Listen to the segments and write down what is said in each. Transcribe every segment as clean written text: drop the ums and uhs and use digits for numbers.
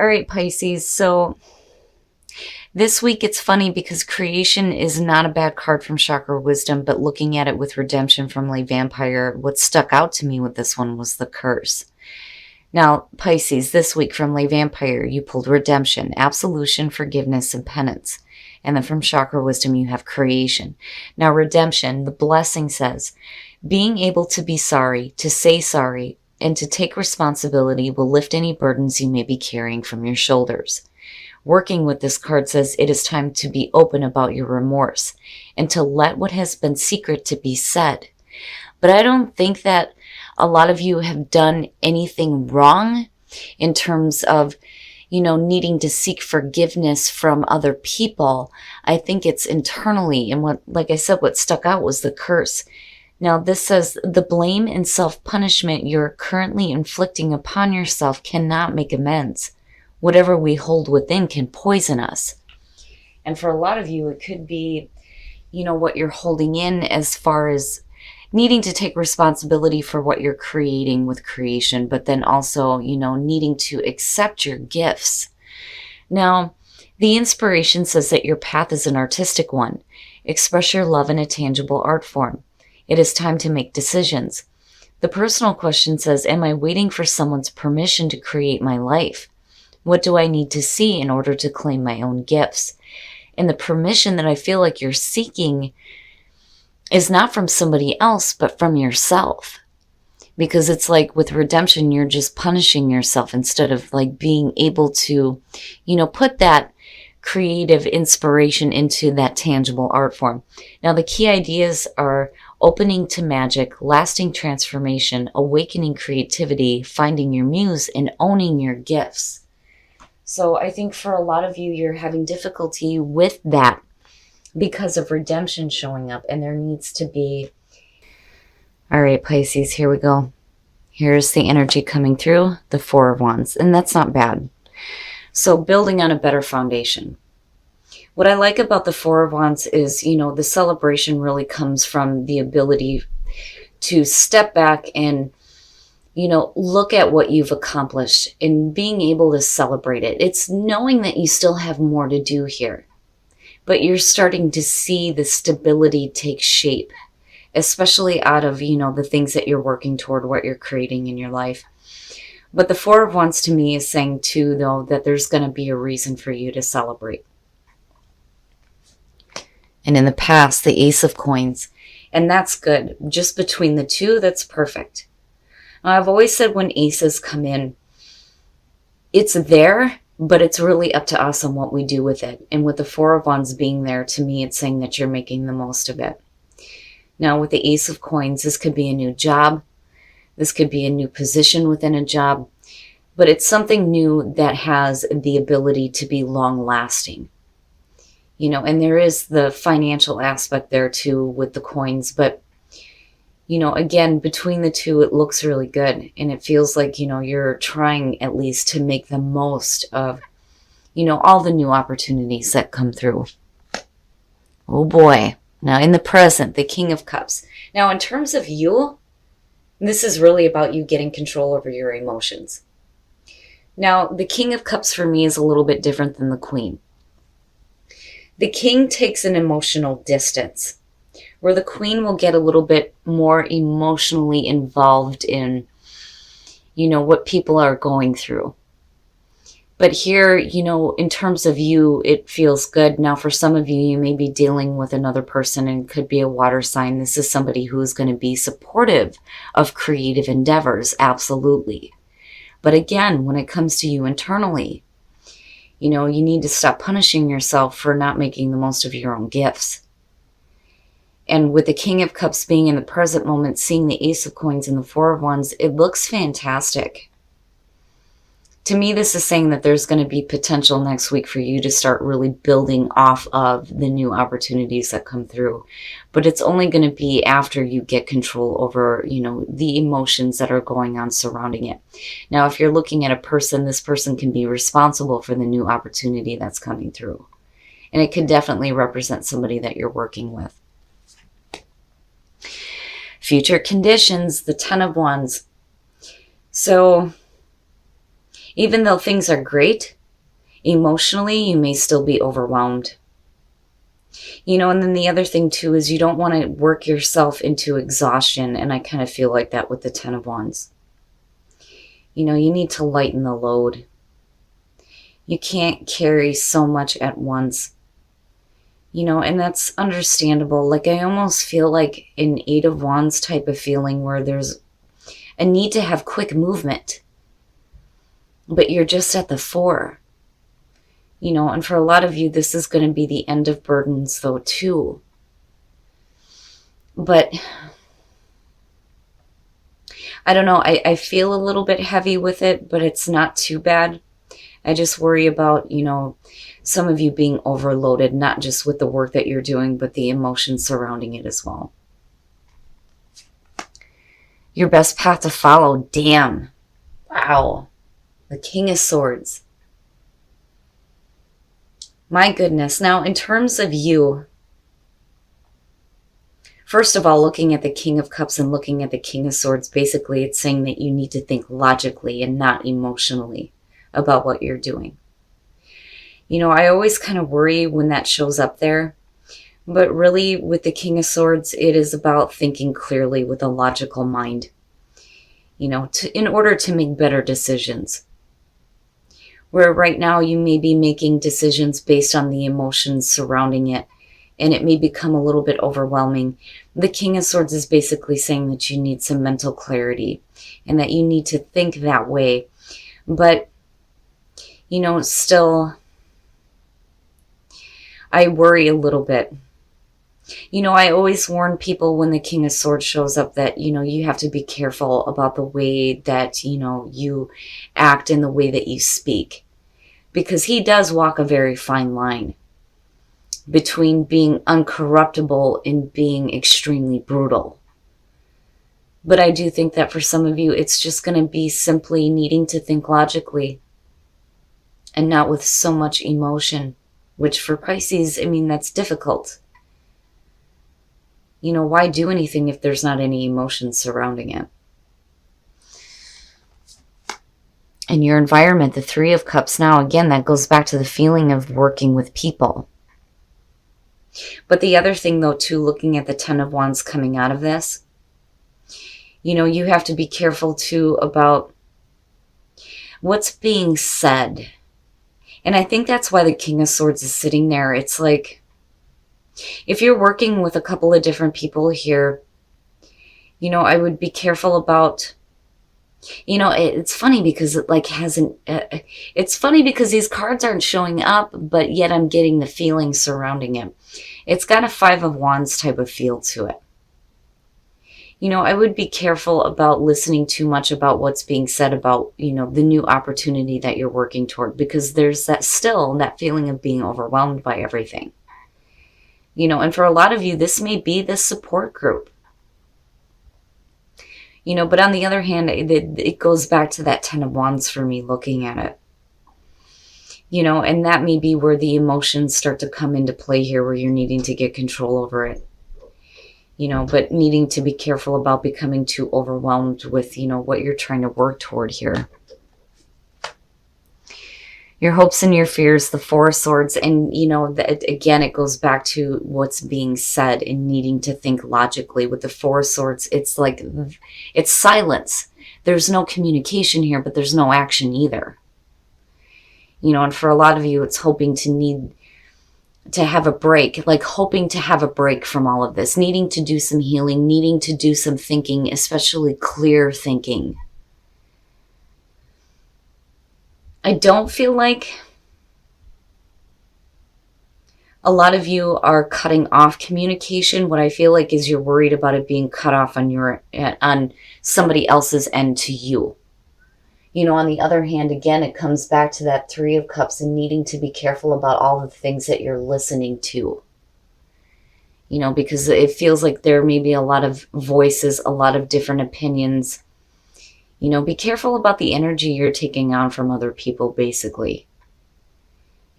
All right, Pisces. So this week it's funny because creation is not a bad card from Chakra Wisdom, but looking at it with redemption from Lay Vampire, what stuck out to me with this one was the curse. Now, Pisces, this week from Lay Vampire, you pulled redemption, absolution, forgiveness, and penance. And then from Chakra Wisdom, you have creation. Now, redemption, the blessing says, being able to be sorry, to say sorry, and to take responsibility will lift any burdens you may be carrying from your shoulders. Working with this card says it is time to be open about your remorse and to let what has been secret to be said. But I don't think that a lot of you have done anything wrong in terms of, needing to seek forgiveness from other people. I think it's internally. And like I said, what stuck out was the curse. Now, this says the blame and self-punishment you're currently inflicting upon yourself cannot make amends. Whatever we hold within can poison us. And for a lot of you, it could be, what you're holding in as far as needing to take responsibility for what you're creating with creation, but then also, needing to accept your gifts. Now, the inspiration says that your path is an artistic one. Express your love in a tangible art form. It is time to make decisions. The personal question says, am I waiting for someone's permission to create my life? What do I need to see in order to claim my own gifts? And the permission that I feel like you're seeking is not from somebody else, but from yourself. Because it's like with redemption, you're just punishing yourself instead of like being able to, put that creative inspiration into that tangible art form. Now, the key ideas are opening to magic, lasting transformation, awakening creativity, finding your muse, and owning your gifts. So I think for a lot of you, you're having difficulty with that because of redemption showing up, and there needs to be... All right, Pisces, here we go. Here's the energy coming through, the Four of Wands, and that's not bad. So building on a better foundation. What I like about the Four of Wands is, the celebration really comes from the ability to step back and, look at what you've accomplished and being able to celebrate it. It's knowing that you still have more to do here, but you're starting to see the stability take shape, especially out of, the things that you're working toward, what you're creating in your life. But the Four of Wands to me is saying too, though, that there's going to be a reason for you to celebrate. And in the past, the Ace of Coins, and that's good. Just between the two, that's perfect. Now, I've always said when aces come in, it's there, but it's really up to us on what we do with it. And with the Four of Wands being there, to me, it's saying that you're making the most of it. Now, with the Ace of Coins, this could be a new job. This could be a new position within a job. But it's something new that has the ability to be long-lasting. And there is the financial aspect there too with the coins. But, again, between the two, it looks really good. And it feels like, you're trying at least to make the most of, all the new opportunities that come through. Oh boy. Now in the present, the King of Cups. Now in terms of you, this is really about you getting control over your emotions. Now the King of Cups for me is a little bit different than the Queen. The King takes an emotional distance, where the Queen will get a little bit more emotionally involved in, what people are going through. But here, in terms of you, it feels good. Now, for some of you, you may be dealing with another person, and it could be a water sign. This is somebody who is going to be supportive of creative endeavors, absolutely. But again, when it comes to you internally, you need to stop punishing yourself for not making the most of your own gifts. And with the King of Cups being in the present moment, seeing the Ace of Coins and the Four of Wands, it looks fantastic. To me, this is saying that there's going to be potential next week for you to start really building off of the new opportunities that come through. But it's only going to be after you get control over, the emotions that are going on surrounding it. Now, if you're looking at a person, this person can be responsible for the new opportunity that's coming through. And it could definitely represent somebody that you're working with. Future conditions, the Ten of Wands. So Even though things are great, emotionally, you may still be overwhelmed. And then the other thing too is you don't want to work yourself into exhaustion. And I kind of feel like that with the Ten of Wands. You need to lighten the load. You can't carry so much at once. And that's understandable. Like, I almost feel like an Eight of Wands type of feeling where there's a need to have quick movement. But you're just at the Four. And for a lot of you, this is going to be the end of burdens, though, too. But I don't know. I feel a little bit heavy with it, but it's not too bad. I just worry about, some of you being overloaded, not just with the work that you're doing, but the emotions surrounding it as well. Your best path to follow. Damn. Wow. The King of Swords. My goodness. Now, in terms of you, first of all, looking at the King of Cups and looking at the King of Swords, basically it's saying that you need to think logically and not emotionally about what you're doing. I always kind of worry when that shows up there. But really, with the King of Swords, it is about thinking clearly with a logical mind, in order to make better decisions. Where right now you may be making decisions based on the emotions surrounding it, and it may become a little bit overwhelming. The King of Swords is basically saying that you need some mental clarity and that you need to think that way. But, still, I worry a little bit. I always warn people when the King of Swords shows up that, you have to be careful about the way that, you act and the way that you speak. Because he does walk a very fine line between being uncorruptible and being extremely brutal. But I do think that for some of you, it's just going to be simply needing to think logically and not with so much emotion, which for Pisces, that's difficult. Why do anything if there's not any emotion surrounding it? And your environment, the Three of Cups, now again, that goes back to the feeling of working with people. But the other thing, though, too, looking at the Ten of Wands coming out of this, you have to be careful, too, about what's being said. And I think that's why the King of Swords is sitting there. It's like, if you're working with a couple of different people here, I would be careful about, it's funny because it hasn't, it's funny because these cards aren't showing up, but yet I'm getting the feeling surrounding it. It's got a Five of Wands type of feel to it. I would be careful about listening too much about what's being said about, the new opportunity that you're working toward, because there's that feeling of being overwhelmed by everything. And for a lot of you, this may be this support group. But on the other hand, it goes back to that Ten of Wands for me looking at it. And that may be where the emotions start to come into play here, where you're needing to get control over it. But needing to be careful about becoming too overwhelmed with, what you're trying to work toward here. Your hopes and your fears, the Four of Swords, and, again, it goes back to what's being said and needing to think logically. With the Four of Swords, it's like, it's silence. There's no communication here, but there's no action either. And for a lot of you, it's hoping to have a break, like hoping to have a break from all of this, needing to do some healing, needing to do some thinking, especially clear thinking. I don't feel like a lot of you are cutting off communication. What I feel like is you're worried about it being cut off on somebody else's end to you. On the other hand, again, it comes back to that Three of Cups and needing to be careful about all the things that you're listening to. Because it feels like there may be a lot of voices, a lot of different opinions. Be careful about the energy you're taking on from other people, basically.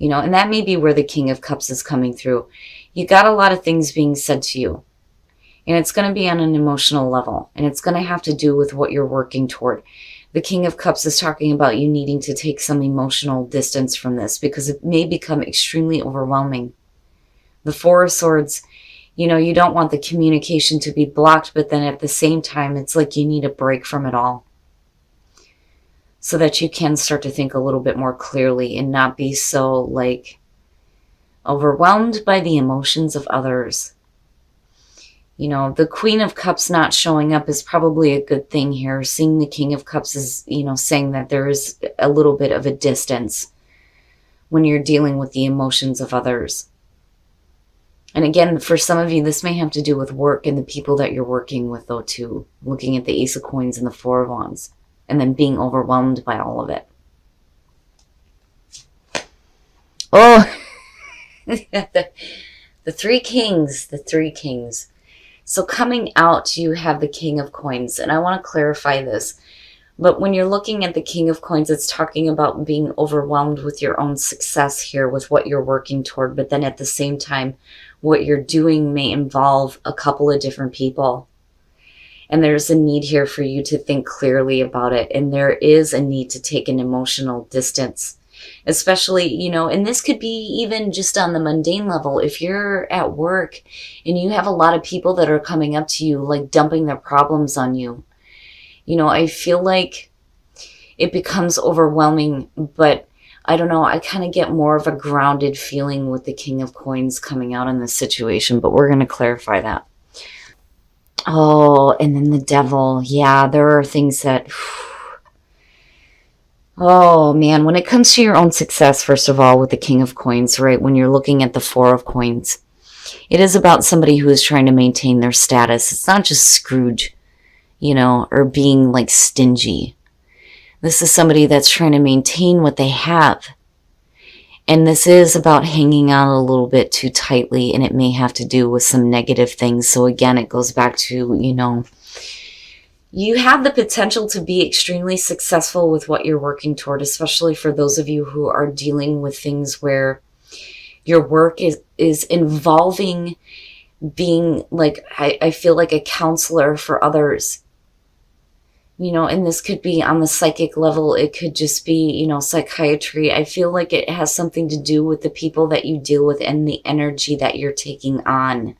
And that may be where the King of Cups is coming through. You got a lot of things being said to you. And it's going to be on an emotional level. And it's going to have to do with what you're working toward. The King of Cups is talking about you needing to take some emotional distance from this because it may become extremely overwhelming. The Four of Swords, you know, you don't want the communication to be blocked, but then at the same time, it's like you need a break from it all so that you can start to think a little bit more clearly and not be so, like, overwhelmed by the emotions of others. You know, the Queen of Cups not showing up is probably a good thing here. Seeing the King of Cups is, you know, saying that there is a little bit of a distance when you're dealing with the emotions of others. And again, for some of you, this may have to do with work and the people that you're working with, though, too. Looking at the Ace of Coins and the Four of Wands, and then being overwhelmed by all of it. Oh, the Three Kings, the Three Kings. So coming out, you have the King of Coins, and I want to clarify this. But when you're looking at the King of Coins, it's talking about being overwhelmed with your own success here, with what you're working toward. But then at the same time, what you're doing may involve a couple of different people. And there's a need here for you to think clearly about it. And there is a need to take an emotional distance. Especially, you know, and this could be even just on the mundane level. If you're at work and you have a lot of people that are coming up to you, like dumping their problems on you, you know, I feel like it becomes overwhelming, but I don't know, I kind of get more of a grounded feeling with the King of Coins coming out in this situation, but we're going to clarify that. Oh, and then the Devil. Yeah, there are things that... Oh, man, when it comes to your own success, first of all, with the King of Coins, right, when you're looking at the Four of Coins, it is about somebody who is trying to maintain their status. It's not just Scrooge, you know, or being, like, stingy. This is somebody that's trying to maintain what they have. And this is about hanging on a little bit too tightly, and it may have to do with some negative things. So, again, it goes back to, you know, you have the potential to be extremely successful with what you're working toward, especially for those of you who are dealing with things where your work is involving being like, I feel like a counselor for others. You know, and this could be on the psychic level. It could just be, you know, psychiatry. I feel like it has something to do with the people that you deal with and the energy that you're taking on.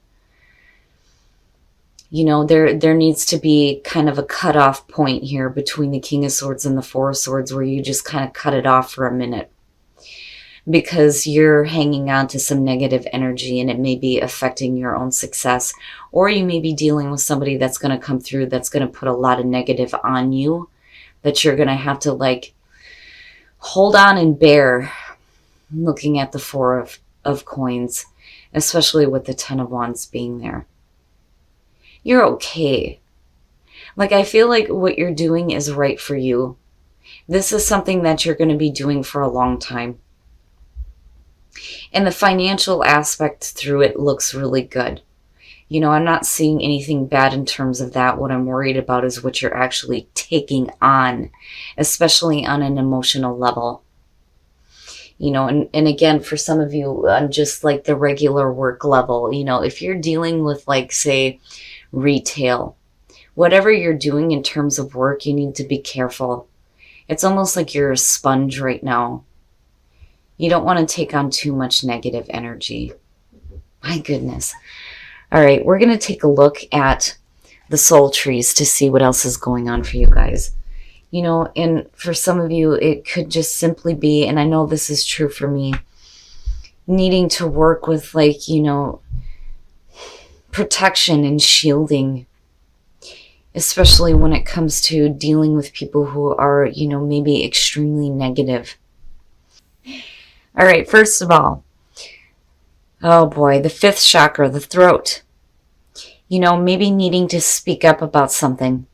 You know, there needs to be kind of a cutoff point here between the King of Swords and the Four of Swords where you just kind of cut it off for a minute. Because you're hanging on to some negative energy and it may be affecting your own success. Or you may be dealing with somebody that's going to come through that's going to put a lot of negative on you that you're going to have to, like, hold on and bear, looking at the Four of Coins, especially with the Ten of Wands being there. You're okay. Like, I feel like what you're doing is right for you. This is something that you're going to be doing for a long time. And the financial aspect through it looks really good. You know, I'm not seeing anything bad in terms of that. What I'm worried about is what you're actually taking on, especially on an emotional level. You know, and again, for some of you, on just like the regular work level, you know, if you're dealing with, like, say, retail, whatever you're doing in terms of work, you need to be careful. It's almost like you're a sponge right now. You don't want to take on too much negative energy. My goodness. All right, we're going to take a look at the soul trees to see what else is going on for you guys. You know, and for some of you, it could just simply be, and I know this is true for me, needing to work with, like, you know, protection and shielding, especially when it comes to dealing with people who are, you know, maybe extremely negative. All right, first of all, oh boy, the fifth chakra, the throat. You know, maybe needing to speak up about something,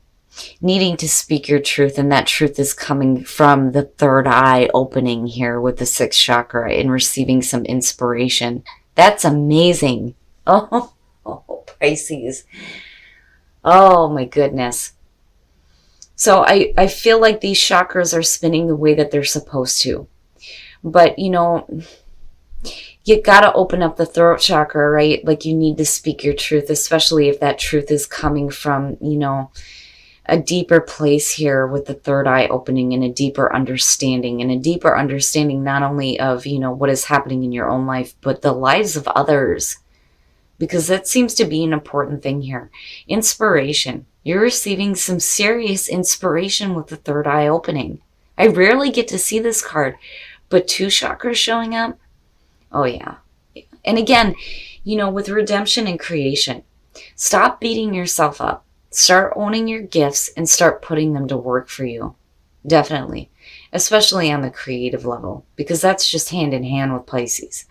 needing to speak your truth, and that truth is coming from the third eye opening here with the sixth chakra and receiving some inspiration. That's amazing. Oh, Pisces. Oh my goodness. So I feel like these chakras are spinning the way that they're supposed to. But, you know, you got to open up the throat chakra, right? Like, you need to speak your truth, especially if that truth is coming from, you know, a deeper place here with the third eye opening, and a deeper understanding, not only of, what is happening in your own life, but the lives of others, because that seems to be an important thing here. Inspiration. You're receiving some serious inspiration with the third eye opening. I rarely get to see this card, but 2 chakras showing up. Oh yeah. And again, with redemption and creation, stop beating yourself up. Start owning your gifts and start putting them to work for you. Definitely. Especially on the creative level, because that's just hand in hand with Pisces.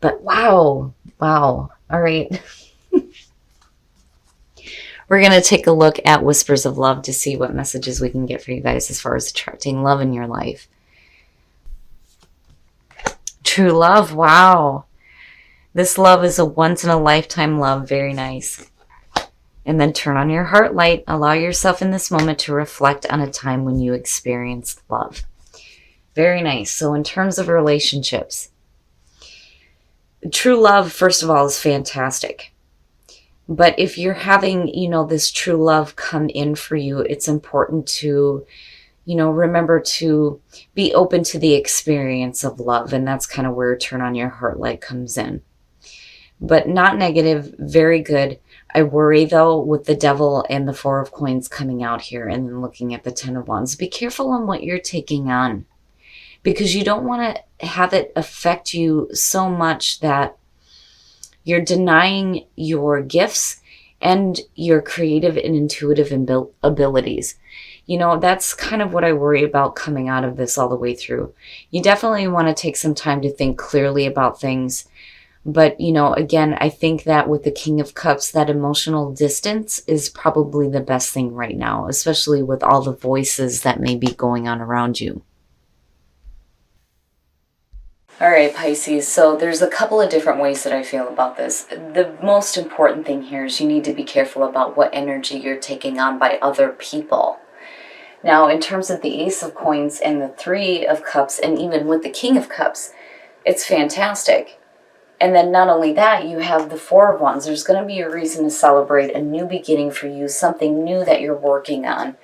But wow. All right. We're going to take a look at Whispers of Love to see what messages we can get for you guys as far as attracting love in your life. True love. Wow. This love is a once-in-a-lifetime love. Very nice. And then turn on your heart light. Allow yourself in this moment to reflect on a time when you experienced love. Very nice. So in terms of relationships, true love, first of all, is fantastic. But if you're having, this true love come in for you, it's important to, remember to be open to the experience of love. And that's kind of where turn on your heart light comes in. But not negative, very good. I worry, though, with the Devil and the 4 of Coins coming out here and then looking at the 10 of Wands. Be careful on what you're taking on, because you don't want to have it affect you so much that you're denying your gifts and your creative and intuitive abilities. That's kind of what I worry about coming out of this all the way through. You definitely want to take some time to think clearly about things. But, again, I think that with the King of Cups, that emotional distance is probably the best thing right now, especially with all the voices that may be going on around you. All right, Pisces, so there's a couple of different ways that I feel about this. The most important thing here is you need to be careful about what energy you're taking on by other people. Now, in terms of the Ace of Coins and the 3 of Cups, and even with the King of Cups, it's fantastic. And then not only that, you have the 4 of Wands. There's going to be a reason to celebrate a new beginning for you, something new that you're working on,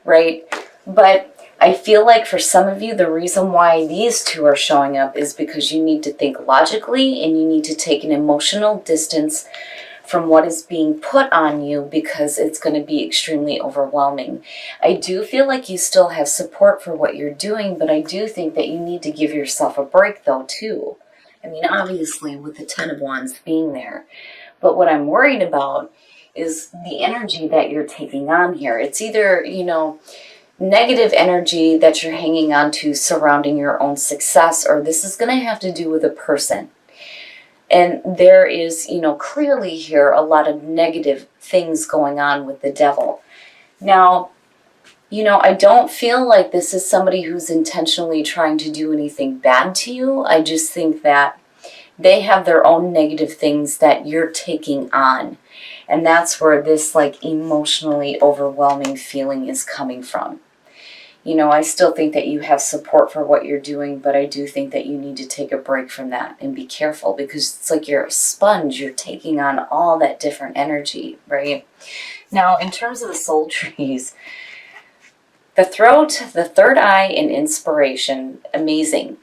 right? But I feel like for some of you, the reason why these 2 are showing up is because you need to think logically and you need to take an emotional distance from what is being put on you, because it's going to be extremely overwhelming. I do feel like you still have support for what you're doing, but I do think that you need to give yourself a break though too. I mean, obviously with the 10 of Wands being there, but what I'm worried about is the energy that you're taking on here. It's either, negative energy that you're hanging on to surrounding your own success, or this is going to have to do with a person. And there is, clearly here a lot of negative things going on with the Devil. Now, I don't feel like this is somebody who's intentionally trying to do anything bad to you. I just think that they have their own negative things that you're taking on. And that's where this emotionally overwhelming feeling is coming from. I still think that you have support for what you're doing, but I do think that you need to take a break from that and be careful, because it's like you're a sponge. You're taking on all that different energy, right? Now, in terms of the soul trees, the throat, the third eye, and inspiration, amazing.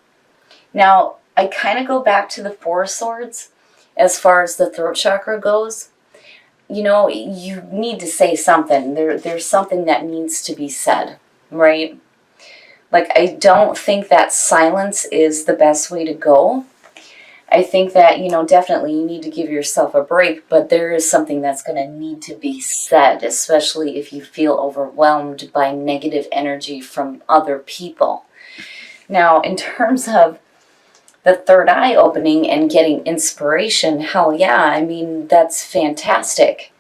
Now, I kind of go back to the 4 of Swords as far as the throat chakra goes. You need to say something. There's something that needs to be said, right? I don't think that silence is the best way to go. I think that, definitely you need to give yourself a break, but there is something that's going to need to be said, especially if you feel overwhelmed by negative energy from other people. Now, in terms of the third eye opening and getting inspiration, hell yeah, I mean, that's fantastic.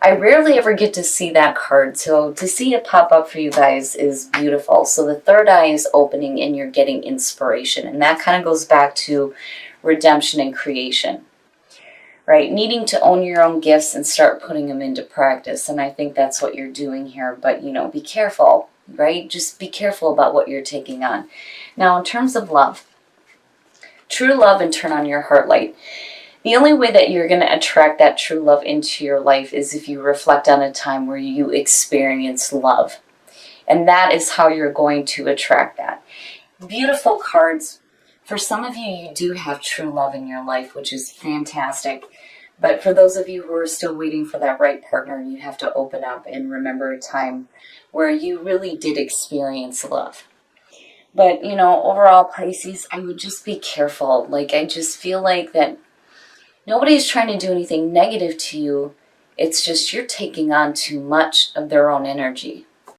I rarely ever get to see that card, so to see it pop up for you guys is beautiful. So the third eye is opening and you're getting inspiration, and that kind of goes back to redemption and creation, right? Needing to own your own gifts and start putting them into practice, and I think that's what you're doing here. But, be careful, right? Just be careful about what you're taking on. Now, in terms of love, true love and turn on your heart light. The only way that you're going to attract that true love into your life is if you reflect on a time where you experience love. And that is how you're going to attract that. Beautiful cards. For some of you, you do have true love in your life, which is fantastic. But for those of you who are still waiting for that right partner, you have to open up and remember a time where you really did experience love. But, you know, overall, Pisces, I would just be careful. Like, I just feel like that nobody's trying to do anything negative to you. It's just you're taking on too much of their own energy.